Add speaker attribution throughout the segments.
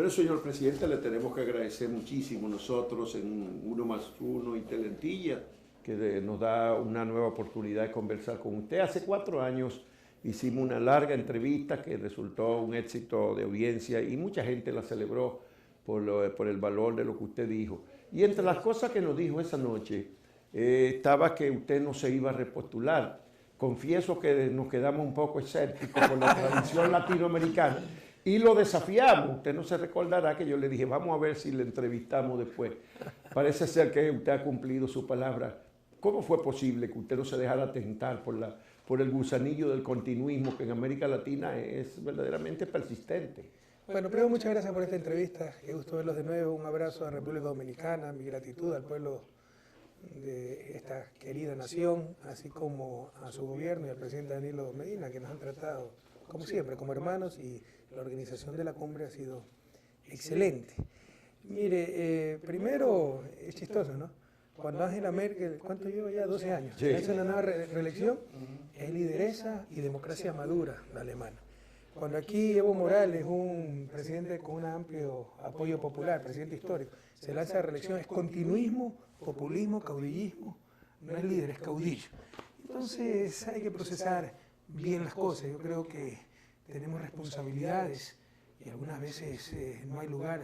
Speaker 1: Bueno, señor presidente, le tenemos que agradecer muchísimo nosotros en Uno más Uno y Telentilla, que nos da una nueva oportunidad de conversar con usted. Hace 4 años hicimos una larga entrevista que resultó un éxito de audiencia y mucha gente la celebró por el valor de lo que usted dijo. Y entre las cosas que nos dijo esa noche estaba que usted no se iba a repostular. Confieso que nos quedamos un poco escépticos con la tradición latinoamericana y lo desafiamos. Usted no se recordará que yo le dije, vamos a ver si le entrevistamos después. Parece ser que usted ha cumplido su palabra. ¿Cómo fue posible que usted no se dejara tentar por el gusanillo del continuismo que en América Latina es verdaderamente persistente?
Speaker 2: Bueno, primero muchas gracias por esta entrevista. Qué gusto verlos de nuevo. Un abrazo a República Dominicana, mi gratitud al pueblo de esta querida nación, así como a su gobierno y al presidente Danilo Medina, que nos han tratado, como siempre, como hermanos, y la organización de la cumbre ha sido excelente. Mire, primero es chistoso, ¿no? Cuando Angela Merkel, ¿cuánto lleva ya? 12 años.
Speaker 1: Sí.
Speaker 2: Hace una nueva reelección, es lideresa y democracia madura la alemana. Cuando aquí Evo Morales, un presidente con un amplio apoyo popular, presidente histórico, se lanza a reelección, es continuismo, populismo, caudillismo, no es líder, es caudillo. Entonces hay que procesar bien las cosas. Yo creo que tenemos responsabilidades y algunas veces no hay lugar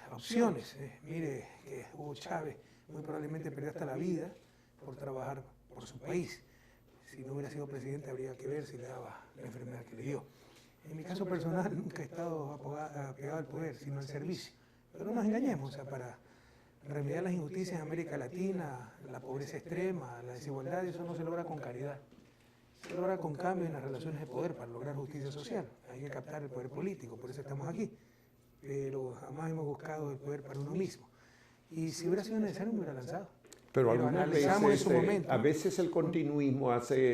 Speaker 2: a opciones. Mire que Hugo Chávez muy probablemente perdió hasta la vida por trabajar por su país. Si no hubiera sido presidente habría que ver si le daba la enfermedad que le dio. En mi caso personal nunca he estado apegado al poder, sino al servicio. Pero no nos engañemos, o sea, para remediar las injusticias en América Latina, la pobreza extrema, la desigualdad, eso no se logra con caridad. Se logra con cambio en las relaciones de poder para lograr justicia social. Hay que captar el poder político, por eso estamos aquí. Pero jamás hemos buscado el poder para uno mismo. Y si hubiera sido necesario, me hubiera lanzado.
Speaker 1: Pero algunas
Speaker 2: analizamos
Speaker 1: veces,
Speaker 2: en su momento.
Speaker 1: a veces el continuismo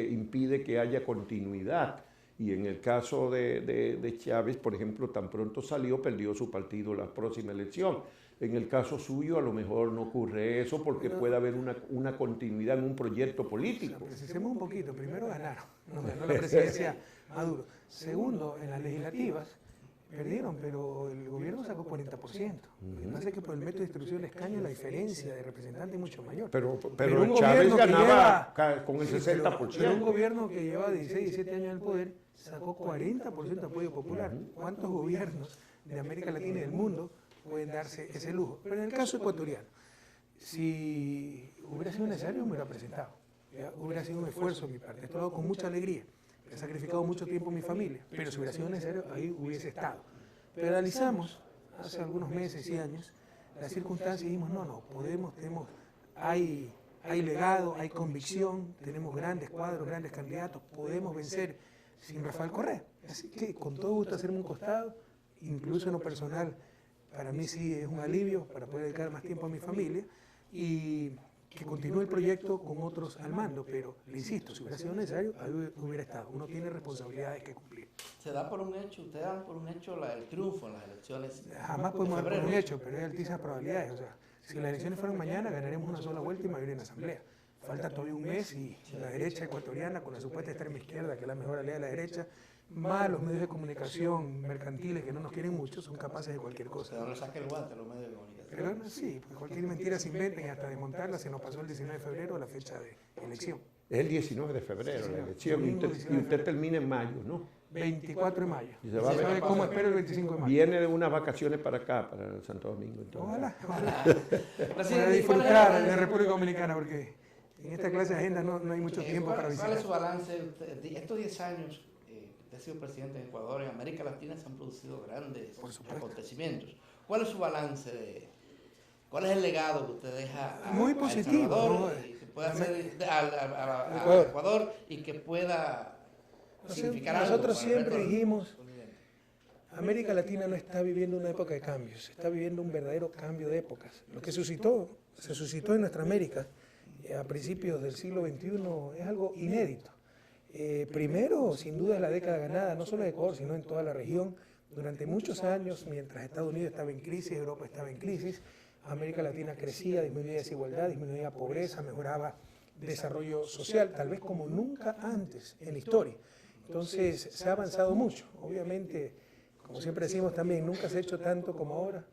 Speaker 1: impide que haya continuidad. Y en el caso de Chávez, por ejemplo, tan pronto salió, perdió su partido la próxima elección. En el caso suyo, a lo mejor no ocurre eso porque puede haber una continuidad en un proyecto político.
Speaker 2: O sea, precisemos un poquito. Primero ganaron, nos ganó la presidencia Maduro. Segundo, en las legislativas perdieron, pero el gobierno sacó 40%. Lo que pasa es que por el método de distribución de escaños la diferencia de representantes es mucho mayor.
Speaker 1: Pero
Speaker 2: un
Speaker 1: Chávez
Speaker 2: gobierno que
Speaker 1: ganaba
Speaker 2: lleva,
Speaker 1: con el 60%.
Speaker 2: Pero un gobierno que lleva 16, 17 años en el poder sacó 40% de apoyo popular. ¿Cuántos gobiernos de América Latina y del mundo pueden darse ese lujo? Pero en el caso ecuatoriano, si hubiera sido necesario, me hubiera presentado. Hubiera sido un esfuerzo de mi parte. Esto lo hago con mucha alegría. He sacrificado mucho tiempo en mi familia, pero si hubiera sido necesario, ahí hubiese estado. Pero analizamos hace algunos meses y años las circunstancias y dijimos, hay legado, hay convicción, tenemos grandes cuadros, grandes candidatos, podemos vencer sin Rafael Correa. Así que con todo gusto hacerme un costado, incluso en lo personal, para mí sí es un alivio para poder dedicar más tiempo a mi familia y que continúe el proyecto con otros al mando, pero le insisto, si hubiera sido necesario, ahí hubiera estado. Uno tiene responsabilidades que cumplir.
Speaker 3: ¿Se da por un hecho, ustedes dan por un hecho el triunfo en las elecciones?
Speaker 2: Jamás podemos dar por un hecho, pero hay altísimas probabilidades. O sea, si las elecciones fueran mañana, ganaremos una sola vuelta y mayoría en la asamblea. Falta todavía un mes y la derecha ecuatoriana, con la supuesta extrema izquierda, que es la mejor aliada de la derecha, más los medios de comunicación mercantiles que no nos quieren mucho, son capaces de cualquier cosa.
Speaker 3: No le saque el guante a los medios de comunicación.
Speaker 2: Pero sí, porque cualquier mentira se inventan y hasta desmontarla se nos pasó el 19 de febrero, la fecha de elección.
Speaker 1: Es el 19 de febrero la elección
Speaker 2: Domingo,
Speaker 1: y usted termina en mayo, ¿no?
Speaker 2: 24 de mayo.
Speaker 1: Y se va a ver
Speaker 2: cómo espero el 25 de mayo.
Speaker 1: Viene de unas vacaciones para acá, para Santo Domingo. Entonces.
Speaker 2: Ojalá. Para disfrutar de República Dominicana, porque en esta clase de agenda no hay mucho tiempo para visitar.
Speaker 3: ¿Cuál es su balance? Estos 10 años usted ha sido presidente de Ecuador, en América Latina se han producido grandes acontecimientos. ¿Cuál es su balance? ¿Cuál es el legado que usted deja
Speaker 2: Muy positivo,
Speaker 3: Ecuador, y que pueda hacer al Ecuador y que pueda significar algo?
Speaker 2: Nosotros siempre dijimos, América Latina no está viviendo una época de cambios, está viviendo un verdadero cambio de épocas. Lo que se suscitó en nuestra América a principios del siglo XXI es algo inédito. Primero, sin duda, es la década ganada, no solo en Ecuador, sino en toda la región. Durante muchos años, mientras Estados Unidos estaba en crisis, Europa estaba en crisis, América Latina crecía, disminuía desigualdad, disminuía pobreza, mejoraba desarrollo social, tal vez como nunca antes en la historia. Entonces, se ha avanzado mucho. Obviamente, como siempre decimos también, nunca se ha hecho tanto como ahora,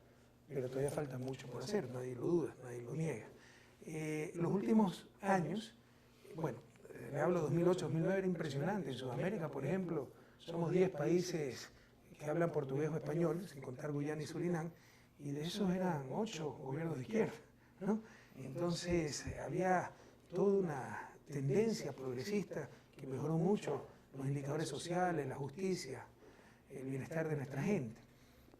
Speaker 2: pero todavía falta mucho por hacer, nadie lo duda, nadie lo niega. Los últimos años, bueno, le hablo 2008, 2009, era impresionante. En Sudamérica, por ejemplo, somos 10 países que hablan portugués o español, sin contar Guyana y Surinam, y de esos eran 8 gobiernos de izquierda, ¿no? Entonces, había toda una tendencia progresista que mejoró mucho los indicadores sociales, la justicia, el bienestar de nuestra gente.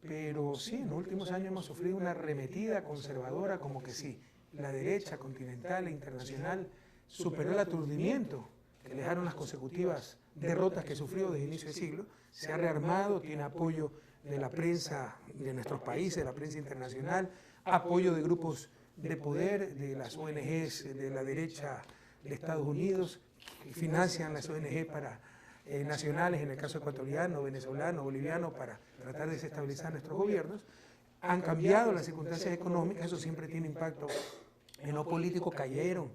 Speaker 2: Pero sí, en los últimos años hemos sufrido una arremetida conservadora, como que sí, la derecha continental e internacional superó el aturdimiento que le dejaron las consecutivas derrotas que sufrió desde el inicio del siglo, se ha rearmado, tiene apoyo de la prensa de nuestros países, de la prensa internacional, apoyo de grupos de poder, de las ONGs de la derecha de Estados Unidos, que financian las ONG nacionales, en el caso ecuatoriano, venezolano, boliviano, para tratar de desestabilizar nuestros gobiernos. Han cambiado las circunstancias económicas, eso siempre tiene impacto en lo político. Cayeron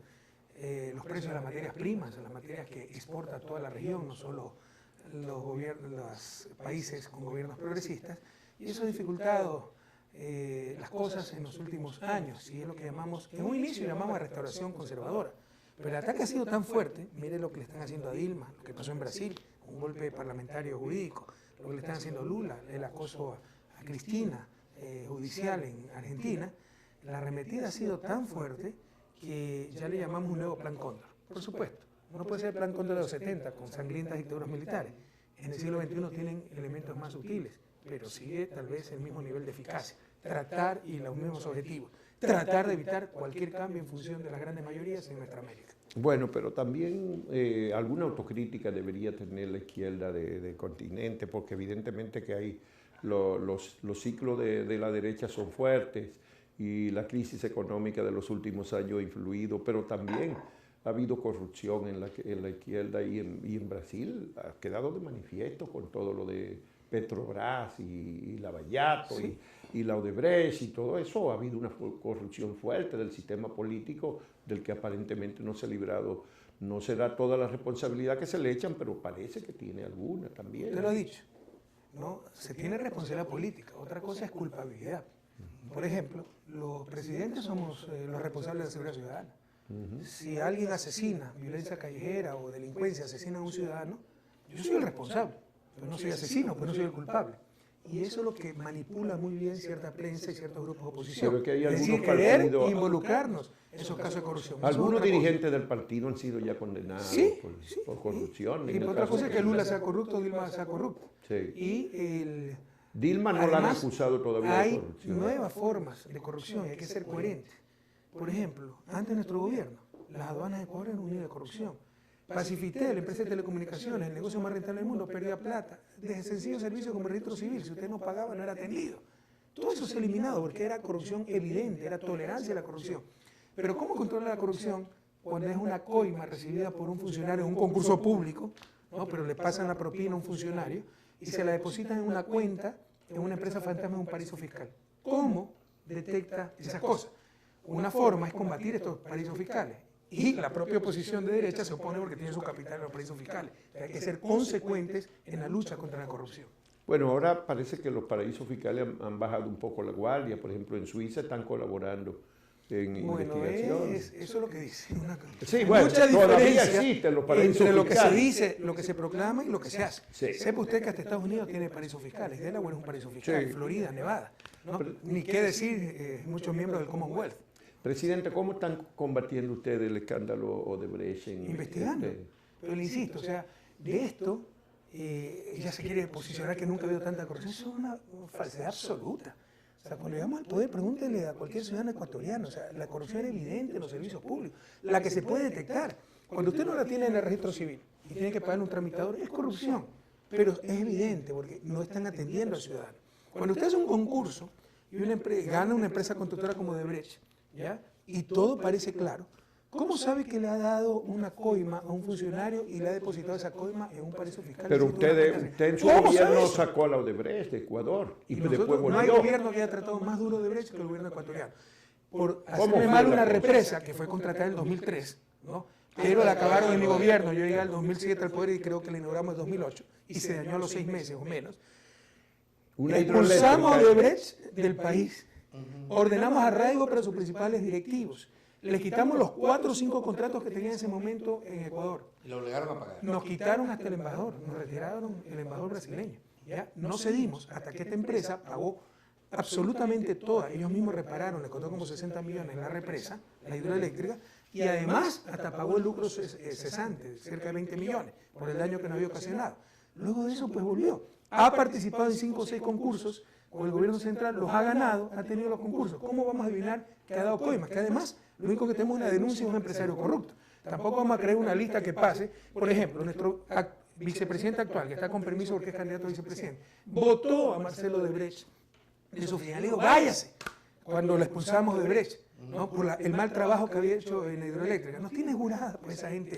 Speaker 2: los precios de las materias primas, las materias que exporta toda la región, no solo los países con gobiernos progresistas, y eso ha dificultado las cosas en los últimos años, y es lo que llamamos, en un inicio llamamos restauración conservadora. Pero el ataque ha sido tan fuerte, mire lo que le están haciendo a Dilma, lo que pasó en Brasil, un golpe parlamentario jurídico, lo que le están haciendo a Lula, el acoso a Cristina, judicial en Argentina. La arremetida ha sido tan fuerte que ya le llamamos un nuevo plan Cóndor. Por supuesto, no puede ser el plan Cóndor de los 70 con sangrientas dictaduras militares. En el siglo XXI tienen elementos más sutiles, pero sigue tal vez el mismo nivel de eficacia. Tratar y los mismos objetivos. Tratar de evitar cualquier cambio en función de las grandes mayorías en nuestra América.
Speaker 1: Bueno, pero también alguna autocrítica debería tener la izquierda del continente, porque evidentemente que hay los ciclos de la derecha son fuertes y la crisis económica de los últimos años ha influido, pero también ha habido corrupción en la izquierda y en Brasil ha quedado de manifiesto con todo lo de Petrobras y Lavallato, sí, y la Odebrecht y todo eso. Ha habido una corrupción fuerte del sistema político del que aparentemente no se ha librado. No se da toda la responsabilidad que se le echan, pero parece que tiene alguna también.
Speaker 2: Te lo he dicho, ¿no? Se tiene responsabilidad política, otra cosa es culpabilidad. Por ejemplo, los presidentes somos los responsables de la seguridad ciudadana. Si alguien asesina, violencia callejera o delincuencia, asesina a un ciudadano, yo soy el responsable. Yo no soy asesino, pues no soy el culpable. Y eso es lo que manipula muy bien cierta prensa y ciertos grupos de oposición.
Speaker 1: Pero que hay
Speaker 2: es decir, querer involucrarnos en esos casos de corrupción.
Speaker 1: Algunos dirigentes del partido han sido ya condenados,
Speaker 2: ¿sí?
Speaker 1: por corrupción.
Speaker 2: Y otra cosa es que Lula sea corrupto, Dilma sea corrupto.
Speaker 1: Sí.
Speaker 2: Y
Speaker 1: Dilma no la han acusado todavía de corrupción.
Speaker 2: Hay nuevas formas de corrupción y hay que ser coherentes. Por ejemplo, antes de nuestro gobierno, las aduanas de Ecuador eran un nido de corrupción. Pacifitel, la empresa de telecomunicaciones, el negocio más rentable del mundo, perdía plata desde sencillos servicios como el registro civil. Si usted no pagaba, no era atendido. Todo eso se ha eliminado porque era corrupción evidente, era tolerancia a la corrupción. Pero ¿cómo controla la corrupción cuando es una coima recibida por un funcionario en un concurso público, ¿no? Pero le pasan la propina a un funcionario y se la depositan en una cuenta en una empresa fantasma en un paraíso fiscal? ¿Cómo detecta esas cosas? Una forma es combatir estos paraísos fiscales. Y la propia oposición de derecha se opone porque tiene su capital en los paraísos fiscales. Hay que ser consecuentes en la lucha contra la corrupción.
Speaker 1: Bueno, ahora parece que los paraísos fiscales han bajado un poco la guardia. Por ejemplo, en Suiza están colaborando en investigación.
Speaker 2: Eso es lo que dice.
Speaker 1: Sí, bueno,
Speaker 2: mucha
Speaker 1: todavía
Speaker 2: diferencia
Speaker 1: existen los paraísos
Speaker 2: entre lo
Speaker 1: fiscales.
Speaker 2: que se dice, lo que se proclama y lo que se hace.
Speaker 1: Sí.
Speaker 2: Sepa usted que hasta Estados Unidos tiene paraísos fiscales. Delaware es un paraíso fiscal,
Speaker 1: Sí.
Speaker 2: Florida, Nevada. ¿No? Ni qué decir muchos miembros del Commonwealth.
Speaker 1: Presidente, ¿cómo están combatiendo ustedes el escándalo Odebrecht?
Speaker 2: Investigando. Pero le insisto, o sea, de esto ella se quiere posicionar que nunca ha habido tanta corrupción. Eso es una falsedad absoluta. O sea, cuando llegamos al poder, pregúntele a cualquier ciudadano ecuatoriano. O sea, la corrupción es evidente en los servicios públicos, la que se puede detectar. Cuando usted no la tiene en el registro civil y tiene que pagar un tramitador, es corrupción. Pero es evidente porque no están atendiendo al ciudadano. Cuando usted hace un concurso y gana una empresa constructora como Odebrecht, ¿ya? Y todo parece claro, ¿cómo sabe que le ha dado una coima a un funcionario y le ha depositado esa coima en un paraíso fiscal?
Speaker 1: Pero usted en su gobierno sacó a la Odebrecht de Ecuador y después volvió.
Speaker 2: No hay gobierno que haya tratado más duro Odebrecht que el gobierno ecuatoriano. Por hacerle mal una represa que fue contratada en el 2003, ¿no? Pero la acabaron en mi gobierno. Yo llegué al 2007 al poder y creo que la inauguramos en 2008 y se dañó a los 6 meses o menos.
Speaker 1: Una
Speaker 2: Expulsamos a
Speaker 1: hidroeléctrica.
Speaker 2: Odebrecht del país. Ordenamos arraigo para sus principales directivos. Les quitamos los 4 o 5 contratos que tenía en ese momento en Ecuador.
Speaker 3: Y lo obligaron a pagar.
Speaker 2: Nos quitaron hasta el embajador, nos retiraron el embajador brasileño. ¿Ya? No cedimos hasta que esta empresa pagó absolutamente toda. Ellos mismos repararon, le costó como 60 millones la represa, la hidroeléctrica, y además hasta pagó el lucro cesante, cerca de 20 millones, por el daño que nos había ocasionado. Luego de eso, pues volvió. Ha participado en 5 o 6 concursos con el gobierno central, los ha ganado, ha tenido los concursos. ¿Cómo vamos a adivinar que ha dado coimas? Que además, lo único que tenemos es una denuncia de un empresario corrupto. Tampoco vamos a crear una lista que pase. Por ejemplo, nuestro vicepresidente actual, que está con permiso porque es candidato a vicepresidente, votó a Marcelo Odebrecht de su oficina. Le digo, váyase, cuando la expulsamos de Odebrecht, ¿no? Por el mal trabajo que había hecho en la hidroeléctrica. Nos tiene jurada por esa gente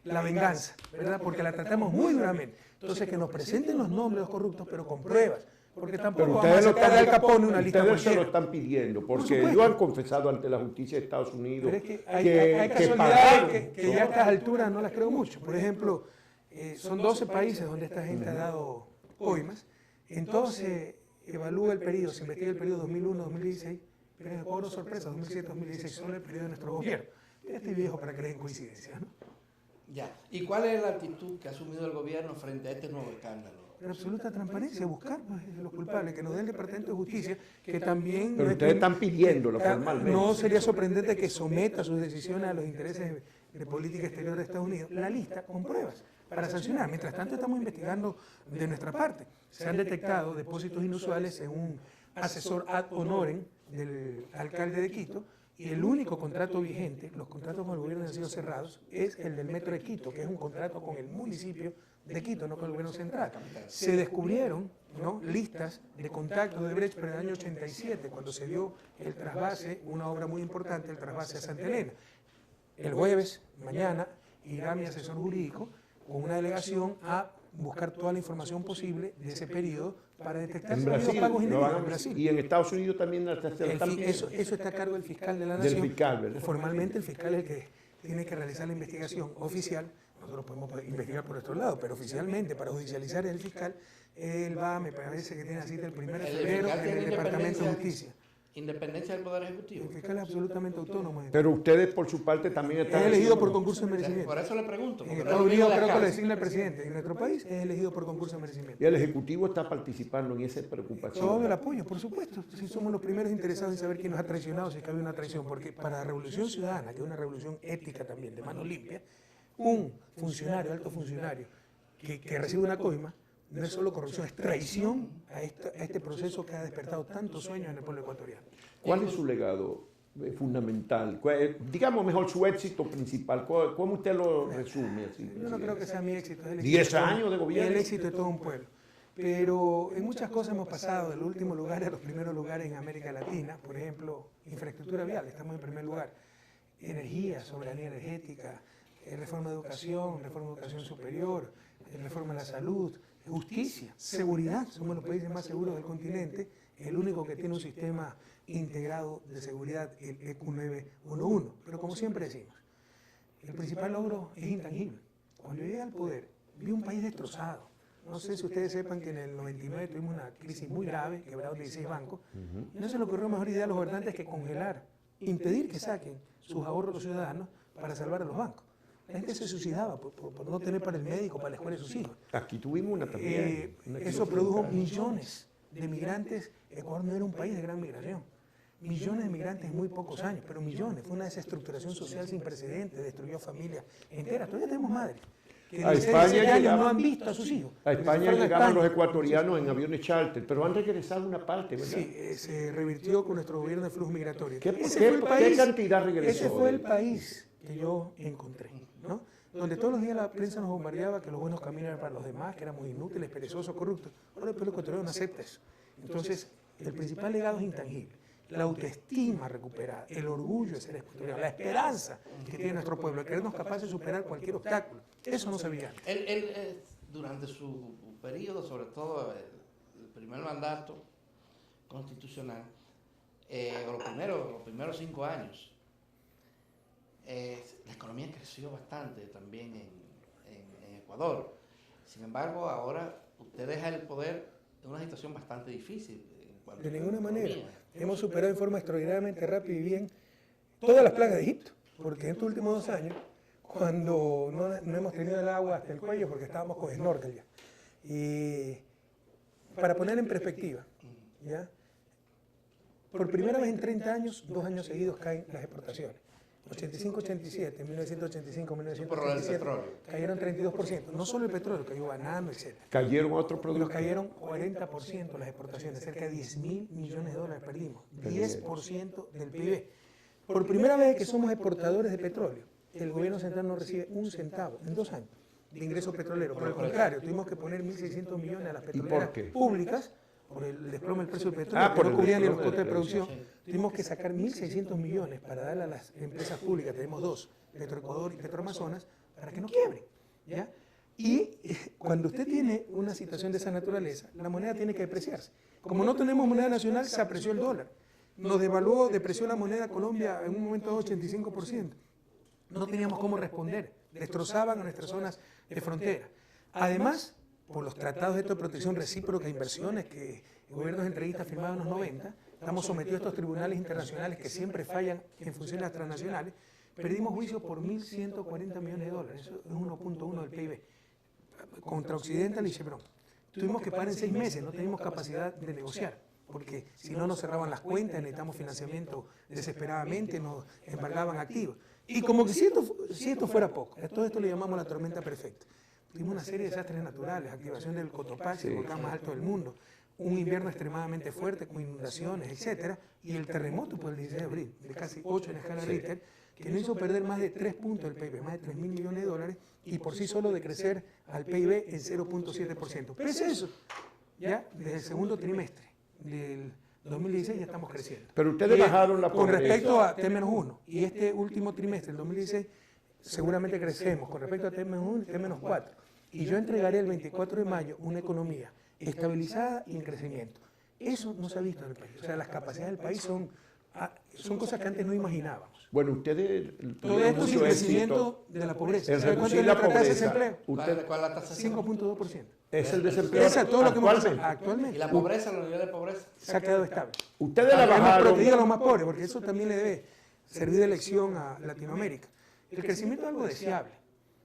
Speaker 2: la venganza, ¿verdad? Porque la tratamos muy duramente. Entonces, que nos presenten los nombres de los corruptos, pero con pruebas. Porque tampoco vamos a sacar de Al Capone una lista
Speaker 1: ustedes se lo
Speaker 2: cualquiera.
Speaker 1: están pidiendo, porque
Speaker 2: supuesto.
Speaker 1: ellos han confesado ante la justicia de Estados Unidos
Speaker 2: Pero es que hay
Speaker 1: que
Speaker 2: casualidades
Speaker 1: pagaron.
Speaker 2: que ya a estas alturas no las creo mucho. Por ejemplo, son 12 países donde esta gente ha dado coimas. Entonces, evalúa el periodo, se investiga el periodo 2001-2016, pero en Ecuador, sorpresa, 2007-2016, solo el periodo de nuestro gobierno. Ya estoy viejo para creer en coincidencias, ¿no?
Speaker 3: Ya. ¿Y cuál es la actitud que ha asumido el gobierno frente a este nuevo escándalo?
Speaker 2: Pero absoluta transparencia, buscar pues, los culpables, que nos dé el Departamento de Justicia, que también...
Speaker 1: Pero ustedes están pidiéndolo formalmente.
Speaker 2: No sería sorprendente que someta sus decisiones a los intereses de política exterior de Estados Unidos, la lista con pruebas para sancionar. Mientras tanto, estamos investigando de nuestra parte. Se han detectado depósitos inusuales en un asesor ad honorem del alcalde de Quito, y el único contrato vigente, los contratos con el gobierno han sido cerrados, es el del Metro de Quito, que es un contrato con el municipio de Quito, no con el gobierno central. Se descubrieron, ¿no?, listas de contactos de Brecht, pero en el año 87, cuando se dio el trasvase, una obra muy importante, el trasvase a Santa Elena. El jueves, mañana, irá mi asesor jurídico con una delegación a buscar toda la información posible de ese periodo para detectar
Speaker 1: En
Speaker 2: si ha habido
Speaker 1: Brasil,
Speaker 2: pagos
Speaker 1: lo
Speaker 2: indebidos
Speaker 1: van a-
Speaker 2: en Brasil.
Speaker 1: y en Estados Unidos también se lo están pidiendo.
Speaker 2: Eso está a cargo del fiscal de la
Speaker 1: Del
Speaker 2: Nación.
Speaker 1: fiscal, ¿verdad?
Speaker 2: Formalmente el fiscal es el que tiene que realizar la investigación oficial. Nosotros podemos investigar por nuestro lado, pero oficialmente, para judicializar es el fiscal. Él va, me parece que tiene la cita el 1 de
Speaker 3: El
Speaker 2: febrero
Speaker 3: fiscal
Speaker 2: en
Speaker 3: tiene
Speaker 2: el Departamento de
Speaker 3: independencia.
Speaker 2: Justicia.
Speaker 3: Independencia del Poder Ejecutivo.
Speaker 2: El fiscal es absolutamente autónomo.
Speaker 1: Pero ustedes, por su parte, también
Speaker 2: Es
Speaker 1: están...
Speaker 2: elegido por
Speaker 1: haciendo-
Speaker 2: concurso de
Speaker 3: Por
Speaker 2: merecimiento.
Speaker 3: eso le pregunto.
Speaker 2: En
Speaker 3: Porque no es
Speaker 2: Estados
Speaker 3: lo mismo
Speaker 2: Unidos
Speaker 3: de
Speaker 2: creo que
Speaker 3: acá.
Speaker 2: lo designa el presidente. En nuestro país es elegido por concurso de merecimiento.
Speaker 1: Y el Ejecutivo está participando en esa preocupación.
Speaker 2: Todo el apoyo, por supuesto. Si somos los primeros interesados en saber quién nos ha traicionado, si es que ha habido una traición. Porque para la Revolución Ciudadana, que es una revolución ética también, de mano limpia, un funcionario, alto funcionario, que recibe una coima, no es solo corrupción, es traición a este proceso que ha despertado tantos sueños en el pueblo ecuatoriano.
Speaker 1: ¿Cuál es su legado fundamental? Digamos mejor su éxito principal. ¿Cómo usted lo resume? Así,
Speaker 2: Yo no creo que sea mi éxito. Es el
Speaker 1: 10
Speaker 2: éxito todo-
Speaker 1: años de gobierno.
Speaker 2: Es el éxito de todo un pueblo. Pero en muchas cosas hemos pasado del último lugar a los primeros lugares en América Latina. Por ejemplo, infraestructura vial, estamos en primer lugar. Energía, soberanía energética, reforma de educación superior, reforma de la salud, justicia, seguridad. Somos los países más seguros del continente, el único que tiene un sistema integrado de seguridad, el EQ 911. Pero como siempre decimos, el principal logro es intangible. Cuando llegué al poder, vi un país destrozado. No sé si ustedes sepan que en el 99 tuvimos una crisis muy grave, quebrados 16 bancos, y no se le ocurrió mejor idea a los gobernantes que congelar, impedir que saquen sus ahorros los ciudadanos para salvar a los bancos. La gente se suicidaba por no tener para el médico, para la escuela de sus hijos.
Speaker 1: Aquí tuvimos una también. Una que
Speaker 2: Eso
Speaker 1: no
Speaker 2: produjo
Speaker 1: fue-
Speaker 2: millones de migrantes. Ecuador no era un país de gran migración. Millones de migrantes en muy pocos años, pero millones. Fue una desestructuración social sin precedentes, destruyó familias enteras. Todavía tenemos madres que
Speaker 1: A
Speaker 2: 16,
Speaker 1: España
Speaker 2: 17 años no
Speaker 1: llegaban-
Speaker 2: han visto a sus hijos.
Speaker 1: A
Speaker 2: porque se
Speaker 1: España
Speaker 2: fueron a
Speaker 1: llegaban
Speaker 2: España.
Speaker 1: los ecuatorianos en aviones charter, pero han regresado una parte, ¿verdad?
Speaker 2: Sí, se revirtió con nuestro gobierno de flujo migratorio.
Speaker 1: ¿Qué-
Speaker 2: Ese
Speaker 1: qué-
Speaker 2: fue el
Speaker 1: qué
Speaker 2: país-
Speaker 1: cantidad regresó?
Speaker 2: Ese fue el país que yo encontré, ¿no? Donde todos los días la prensa nos bombardeaba que los buenos caminos eran para los demás, que éramos inútiles, perezosos, corruptos. Ahora el pueblo ecuatoriano no acepta eso. Entonces, el principal legado es intangible. La autoestima recuperada, el orgullo de ser ecuatoriano, la esperanza que tiene nuestro pueblo, el creernos capaces de superar cualquier obstáculo. Eso no se veía antes.
Speaker 3: Él, durante su periodo, sobre todo el primer mandato constitucional, o los primeros 5 años, la economía creció bastante también en Ecuador. Sin embargo, ahora usted deja el poder en una situación bastante difícil.
Speaker 2: De ninguna manera. Hemos superado en forma extraordinariamente rápida y bien todas las plagas de Egipto, porque en estos últimos 2 años, cuando no hemos tenido el agua hasta el cuello, porque estábamos con snorkel ya. Y para poner en perspectiva, ¿ya? Por primera vez en 30 años, 2 años seguidos caen las exportaciones. 85-87, 1985-1987,
Speaker 3: Por el petróleo.
Speaker 2: cayeron 32%. No solo el petróleo, cayó banano, etc.
Speaker 1: ¿Cayeron otros
Speaker 2: Nos
Speaker 1: productos?
Speaker 2: cayeron 40% las exportaciones, cerca de 10.000 millones de dólares perdimos, 10% del PIB. Por primera vez que somos exportadores de petróleo, el gobierno central no recibe un centavo en 2 años de ingreso petrolero. Por el contrario, tuvimos que poner 1.600 millones a las petroleras públicas por el desplome del precio del petróleo, que no cubrían ni los costos de producción. Tuvimos que sacar 1.600 millones para darle a las empresas públicas, tenemos 2, Petroecuador y Petroamazonas, para que no quiebren, ¿ya? Y cuando usted tiene una situación de esa naturaleza, la moneda tiene que depreciarse. Como no tenemos moneda nacional, se apreció el dólar. Nos devaluó, depreció la moneda Colombia en un momento de 85%. No teníamos cómo responder, destrozaban a nuestras zonas de frontera. Además, por los tratados de protección recíproca de inversiones que gobiernos entreguistas firmaron en los 90, estamos sometidos a estos tribunales internacionales que siempre fallan en funciones de las transnacionales, perdimos juicio por 1.140 millones de dólares, eso es 1.1 del PIB, contra Occidental y Chevron. Tuvimos que parar en 6 meses, no teníamos capacidad de negociar, porque si no nos cerraban las cuentas, necesitamos financiamiento desesperadamente, nos embargaban activos. Y como que si esto fuera poco, a todo esto le llamamos la tormenta perfecta. Tuvimos una serie de desastres naturales, activación del Cotopaxi, el volcán más alto del mundo, un invierno extremadamente fuerte con inundaciones, etcétera, y el terremoto por el 16 de abril, de casi 8 en escala Richter, que nos hizo perder más de 3 puntos del PIB, más de 3.000 millones de dólares, y por sí solo de crecer al PIB en 0.7%. Pese a eso, ya desde el segundo trimestre del 2016 ya estamos creciendo.
Speaker 1: Pero ustedes bajaron la
Speaker 2: Con
Speaker 1: pobreza.
Speaker 2: respecto a T-1, y este último trimestre, el 2016, seguramente crecemos con respecto a T-1 y T-4. Y yo entregaré el 24 de mayo una economía estabilizada y en crecimiento. Eso no se ha visto en el país. O sea, las capacidades del país son cosas que antes no imaginábamos.
Speaker 1: Bueno, ustedes
Speaker 2: Todo esto sin crecimiento de la pobreza.
Speaker 1: en
Speaker 2: ¿Sabe cuánto
Speaker 1: reducir
Speaker 2: es
Speaker 1: la
Speaker 2: la tasa de
Speaker 1: pobreza.
Speaker 2: desempleo?
Speaker 3: ¿Cuál es la tasa?
Speaker 2: 5.2%.
Speaker 1: Es el desempleo
Speaker 2: Esa es todo lo que hemos
Speaker 1: actualmente.
Speaker 3: ¿Y
Speaker 2: actualmente.
Speaker 3: la pobreza, los niveles de pobreza?
Speaker 2: Se ha quedado estable.
Speaker 1: Ustedes la
Speaker 2: Hemos
Speaker 1: bajaron.
Speaker 2: protegido a los más pobres, porque eso también le debe servir de lección a Latinoamérica. El crecimiento es algo deseable,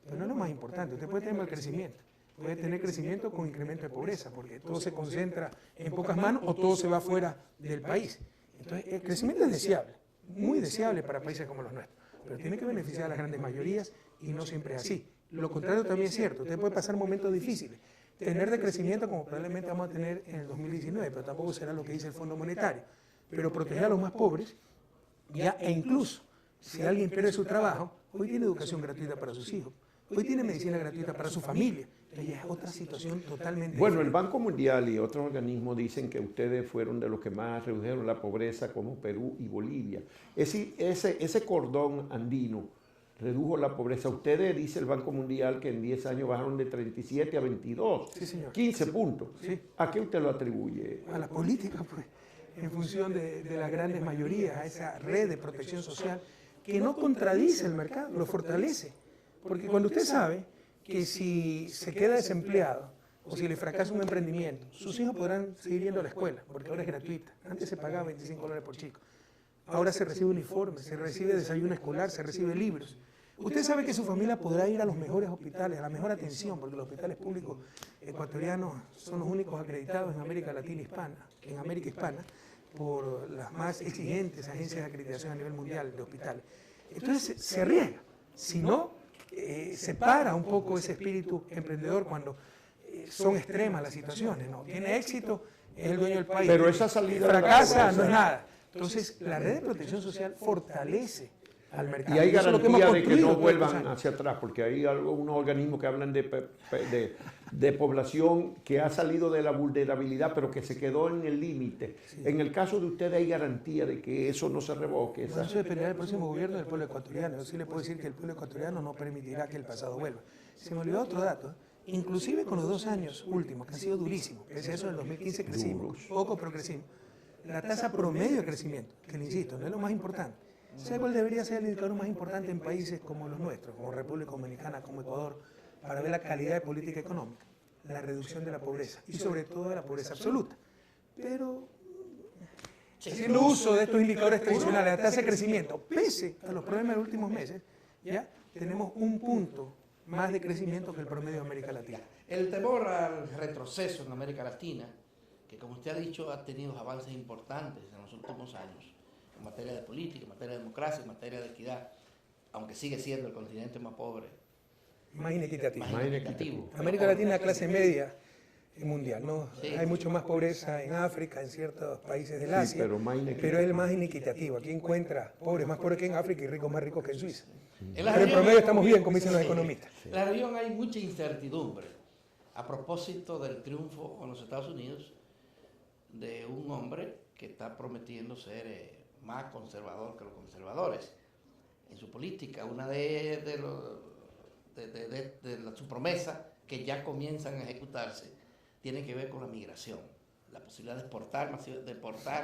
Speaker 2: pero no es lo más importante. Usted puede tener mal crecimiento, puede tener crecimiento con incremento de pobreza, porque todo se concentra en pocas manos o todo se va fuera del país. Entonces, el crecimiento es deseable, muy deseable para países como los nuestros, pero tiene que beneficiar a las grandes mayorías y no siempre es así. Lo contrario también es cierto, usted puede pasar momentos difíciles, tener decrecimiento como probablemente vamos a tener en el 2019, pero tampoco será lo que dice el Fondo Monetario, pero proteger a los más pobres, ya, e incluso si alguien pierde su trabajo, hoy tiene educación gratuita para sus hijos, hoy tiene medicina gratuita para su familia. Entonces ya es otra situación totalmente
Speaker 1: Bueno, el
Speaker 2: diferente.
Speaker 1: Banco Mundial y otros organismos dicen que ustedes fueron de los que más redujeron la pobreza, como Perú y Bolivia. Ese cordón andino redujo la pobreza. Ustedes, dice el Banco Mundial, que en 10 años bajaron de 37 a 22.
Speaker 2: Sí, señor.
Speaker 1: 15 puntos.
Speaker 2: Sí.
Speaker 1: ¿A qué usted lo atribuye?
Speaker 2: A la política, pues, en función de las grandes mayorías, a esa red de protección social que no contradice el mercado, lo fortalece. Porque cuando usted sabe que si se queda desempleado o si le fracasa un emprendimiento, sus hijos podrán seguir yendo a la escuela, porque ahora es gratuita. Antes se pagaba 25 dólares por chico. Ahora se recibe uniforme, se recibe desayuno escolar, se recibe libros. Usted sabe que su familia podrá ir a los mejores hospitales, a la mejor atención, porque los hospitales públicos ecuatorianos son los únicos acreditados en América Latina hispana, por las más exigentes agencias de acreditación a nivel mundial de hospitales. Entonces se arriesga, si no, se para un poco ese espíritu emprendedor cuando son extremas las situaciones, ¿no? Tiene éxito, es el dueño del país.
Speaker 1: Pero esa salida de la
Speaker 2: fracasa,
Speaker 1: pobreza-
Speaker 2: no es nada. Entonces, la red de protección social fortalece al mercado.
Speaker 1: Y hay
Speaker 2: Eso es lo que hemos
Speaker 1: garantía de que
Speaker 2: construido
Speaker 1: no
Speaker 2: todos estos
Speaker 1: vuelvan
Speaker 2: años.
Speaker 1: hacia atrás, porque hay algunos organismos que hablan de población que ha salido de la vulnerabilidad, pero que se quedó en el límite. En el caso de ustedes, ¿hay garantía de que eso no se revoque?
Speaker 2: Bueno, eso dependerá del próximo gobierno del pueblo ecuatoriano. Yo sí le puedo decir que el pueblo ecuatoriano no permitirá que el pasado vuelva. Se me olvidó otro dato. Inclusive con los 2 años últimos, que han sido durísimos, pese a eso en el 2015 crecimos, poco pero crecimos. La tasa promedio de crecimiento, que le insisto, no es lo más importante. ¿Sabe cuál debería ser el indicador más importante en países como los nuestros, como República Dominicana, como Ecuador, para ver la calidad de política económica? la reducción de la pobreza y sobre todo de la pobreza absoluta. Pero haciendo uso de estos indicadores tradicionales, la tasa de crecimiento, pese a los problemas de los últimos meses, ya tenemos un punto más de crecimiento que el promedio de América Latina.
Speaker 3: El temor al retroceso en América Latina, que como usted ha dicho, ha tenido avances importantes en los últimos años, en materia de política, en materia de democracia, en materia de equidad, aunque sigue siendo el continente más pobre.
Speaker 2: Más inequitativo.
Speaker 3: Más inequitativo.
Speaker 2: América Latina es la clase media mundial, ¿no? Sí. Hay mucho más pobreza en África, en ciertos países del Asia, pero es el más inequitativo. Aquí encuentra pobres más pobres que en África y ricos más ricos que en Suiza. Pero en promedio estamos bien, como dicen los economistas.
Speaker 3: En la región hay mucha incertidumbre a propósito del triunfo en los Estados Unidos de un hombre que está prometiendo ser más conservador que los conservadores en su política. Una de su promesa, que ya comienzan a ejecutarse, tiene que ver con la migración, la posibilidad de exportar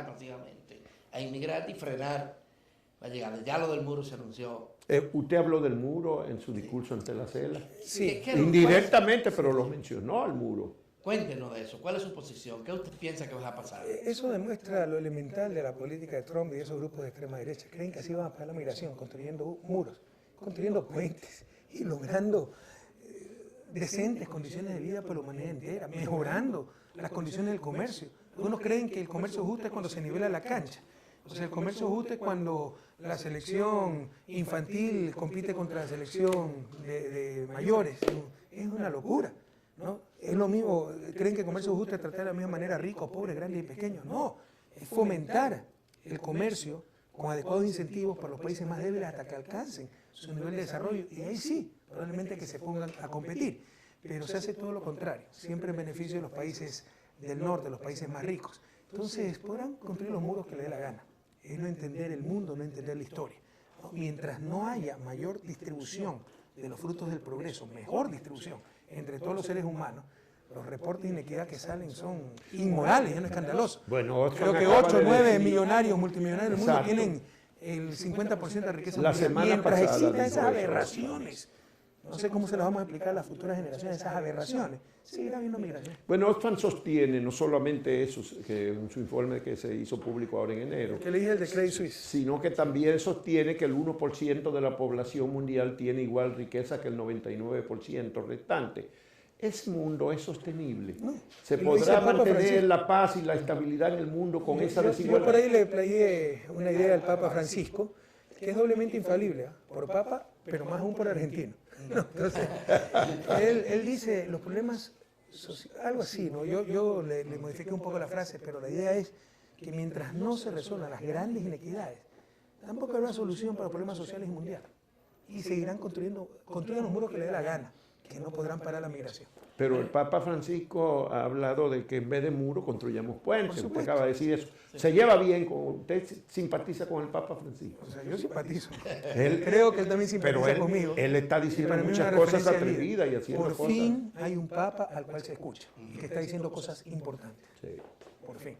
Speaker 3: masivamente, a inmigrar y frenar la llegada. Ya lo del muro se anunció.
Speaker 1: Usted habló del muro en su discurso ante la CELA.
Speaker 2: Sí,
Speaker 1: indirectamente, pero lo mencionó al muro.
Speaker 3: Cuéntenos de eso. ¿Cuál es su posición? ¿Qué usted piensa que va a pasar?
Speaker 2: Eso demuestra lo elemental de la política de Trump y de esos grupos de extrema derecha. Creen que así van a parar la migración, construyendo muros, construyendo puentes y logrando decentes condiciones de vida para la humanidad entera, mejorando las condiciones del comercio. Algunos creen que el comercio justo es cuando se nivela la cancha. O sea, el comercio justo es cuando la selección infantil compite contra la selección de mayores. Es una locura, ¿no? Es lo mismo, creen que el comercio justo es tratar de la misma manera a ricos, pobres, grandes y pequeños. No, es fomentar el comercio con adecuados incentivos para los países más débiles hasta que alcancen su nivel de desarrollo. Y ahí sí, probablemente que se pongan a competir. Pero se hace todo lo contrario, siempre en beneficio de los países del norte, los países más ricos. Entonces, podrán construir los muros que les dé la gana. Es no entender el mundo, no entender la historia. ¿No? Mientras no haya mayor distribución de los frutos del progreso, mejor distribución entre todos los seres humanos, los reportes de inequidad que salen son inmorales, ya no escandalosos.
Speaker 1: Bueno,
Speaker 2: creo que 8 o 9 millonarios, multimillonarios del mundo tienen el 50% de riqueza mundial. Mientras existan esas aberraciones, no sé cómo se las vamos a explicar a las futuras generaciones, esas aberraciones, seguirá habiendo migración.
Speaker 1: Bueno, Oxfam sostiene no solamente eso, que en su informe que se hizo público ahora en enero,
Speaker 2: que le dije el de Credit Suisse,
Speaker 1: sino que también sostiene que el 1% de la población mundial tiene igual riqueza que el 99% restante. Ese mundo es sostenible. No, ¿se podrá mantener la paz y la estabilidad en el mundo con esa desigualdad?
Speaker 2: Yo por ahí le playé una idea al Papa Francisco, que es doblemente infalible, por Papa, pero más aún por argentino. No, entonces, él dice, los problemas, algo así, ¿no? Yo le modifiqué un poco la frase, pero la idea es que mientras no se resuelvan las grandes inequidades, tampoco habrá solución para los problemas sociales mundiales. Y seguirán construyendo los muros que les dé la gana, que no podrán parar la migración.
Speaker 1: Pero el Papa Francisco ha hablado de que en vez de muros construyamos puentes. Usted acaba de decir eso. Sí. ¿Se lleva bien con usted? ¿Simpatiza con el Papa Francisco?
Speaker 2: O sea, yo simpatizo. Creo que él también simpatiza conmigo.
Speaker 1: Él está diciendo muchas cosas atrevidas y haciendo cosas.
Speaker 2: Por fin hay un Papa al cual se escucha y que está diciendo cosas importantes.
Speaker 1: Sí.
Speaker 2: Por fin.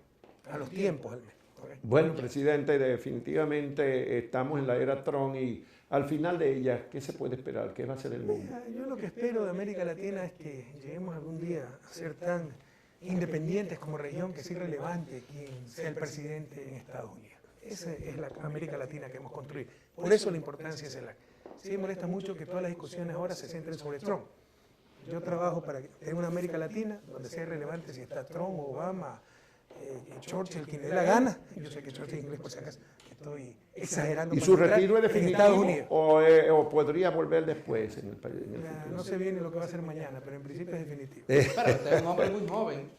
Speaker 2: A los tiempos al menos.
Speaker 1: Bueno, presidente, definitivamente estamos en la era Trump y al final de ella, ¿qué se puede esperar? ¿Qué va a ser el mundo?
Speaker 2: Yo lo que espero de América Latina es que lleguemos algún día a ser tan independientes como región que es irrelevante quién sea el presidente en Estados Unidos. Esa es la América Latina que hemos construido. Por eso la importancia es el acto. Sí me molesta mucho que todas las discusiones ahora se centren sobre Trump. Yo trabajo para tener una América Latina donde sea irrelevante si está Trump, Obama, Churchill, quien le dé la gana. Yo sé que Churchill es inglés, por si acaso, estoy exagerando.
Speaker 1: ¿Y su retiro es definitivo o podría volver después en el país?
Speaker 2: No se viene lo que va a ser mañana, pero en principio es definitivo.
Speaker 3: Pero usted es un hombre muy joven.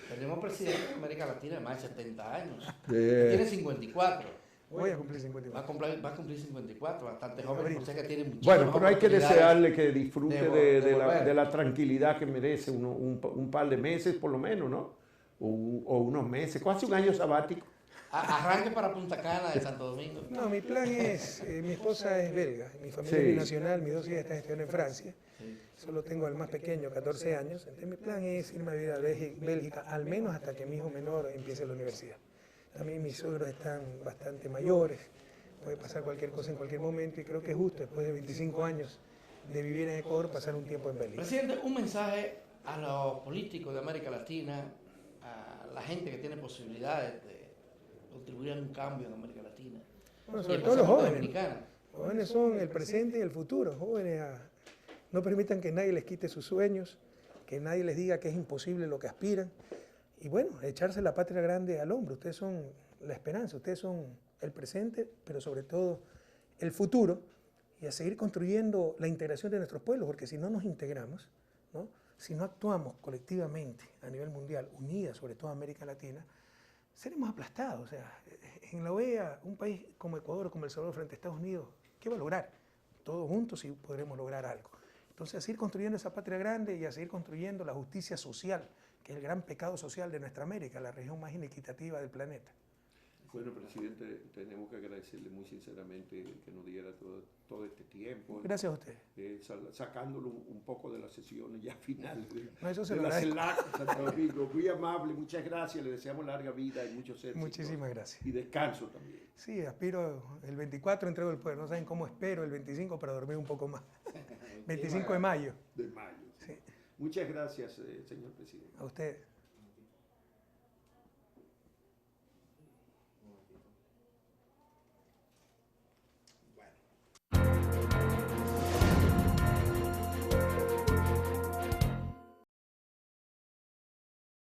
Speaker 3: Tenemos presidente de América Latina de más de 70 años. Tiene 54.
Speaker 2: Voy a cumplir 54.
Speaker 3: Va a cumplir 54, bastante joven. O sea que tiene
Speaker 1: bueno, pero hay que desearle que disfrute de la tranquilidad que merece un par de meses por lo menos, ¿no? O unos meses, casi un año sabático.
Speaker 3: Arranque para Punta Cana de Santo Domingo.
Speaker 2: No, mi plan es, mi esposa es belga, mi familia es binacional, mis 2 hijas están estudiando en Francia. Sí. Solo tengo al más pequeño, 14 años. Entonces mi plan es irme a vivir a Bélgica, al menos hasta que mi hijo menor empiece la universidad. También mis suegros están bastante mayores, puede pasar cualquier cosa en cualquier momento y creo que es justo, después de 25 años de vivir en Ecuador, pasar un tiempo en Bélgica.
Speaker 3: Presidente, un mensaje a los políticos de América Latina, a la gente que tiene posibilidades de contribuir a un cambio en América Latina?
Speaker 2: Bueno,
Speaker 3: Y
Speaker 2: sobre todo los
Speaker 3: especialmente
Speaker 2: jóvenes.
Speaker 3: dominicana.
Speaker 2: Los jóvenes son el presente y el futuro. Jóvenes, no permitan que nadie les quite sus sueños, que nadie les diga que es imposible lo que aspiran. Y bueno, echarse la patria grande al hombro. Ustedes son la esperanza, ustedes son el presente, pero sobre todo el futuro. Y a seguir construyendo la integración de nuestros pueblos, porque si no nos integramos, ¿no? Si no actuamos colectivamente a nivel mundial, unidas, sobre todo América Latina, seremos aplastados. O sea, en la OEA, un país como Ecuador, como El Salvador, frente a Estados Unidos, ¿qué va a lograr? Todos juntos sí podremos lograr algo. Entonces, a seguir construyendo esa patria grande y a seguir construyendo la justicia social, que es el gran pecado social de nuestra América, la región más inequitativa del planeta.
Speaker 1: Bueno, presidente, tenemos que agradecerle muy sinceramente que nos diera todo este tiempo.
Speaker 2: Gracias a usted.
Speaker 1: Sacándolo un poco de las sesiones ya finales
Speaker 2: No, eso se
Speaker 1: de
Speaker 2: lo
Speaker 1: la
Speaker 2: agradezco.
Speaker 1: CELAC Santo Domingo. Muy amable, muchas gracias, le deseamos larga vida y muchos éxitos.
Speaker 2: Muchísimas gracias.
Speaker 1: Y descanso también.
Speaker 2: Sí, aspiro el 24, entrego el poder. No saben cómo espero el 25 para dormir un poco más. 25 de mayo.
Speaker 1: De mayo.
Speaker 2: Sí.
Speaker 1: Muchas gracias, señor presidente.
Speaker 2: A usted.